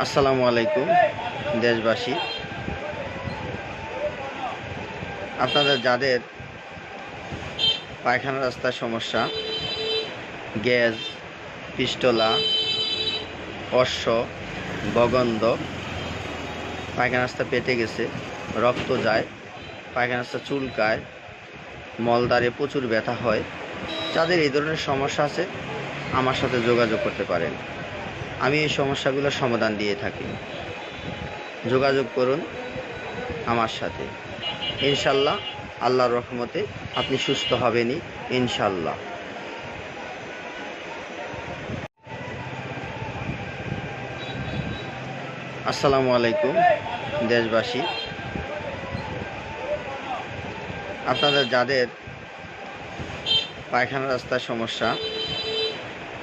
আসসালামু আলাইকুম দেশবাসী। আপনাদের যাদের পায়খানা রাস্তার সমস্যা, গ্যাস, পিস্টলা, অশ্ব, বগন্ধ, পায়খানা রাস্তা পেটে গেছে, রক্ত যায়, পায়খানা রাস্তা চুলকায়, মলদ্বারে প্রচুর ব্যথা হয়, যাদের এই ধরনের সমস্যা আছে আমার সাথে যোগাযোগ করতে পারেন। আমি এই সমস্যাগুলোর সমাধান দিয়ে থাকি। যোগাযোগ করুন আমার সাথে। ইনশাল্লাহ আল্লাহর রহমতে আপনি সুস্থ হবেনই ইনশাল্লাহ। আসসালামু আলাইকুম দেশবাসী। আপনাদের যাদের পায়খানা রাস্তার সমস্যা,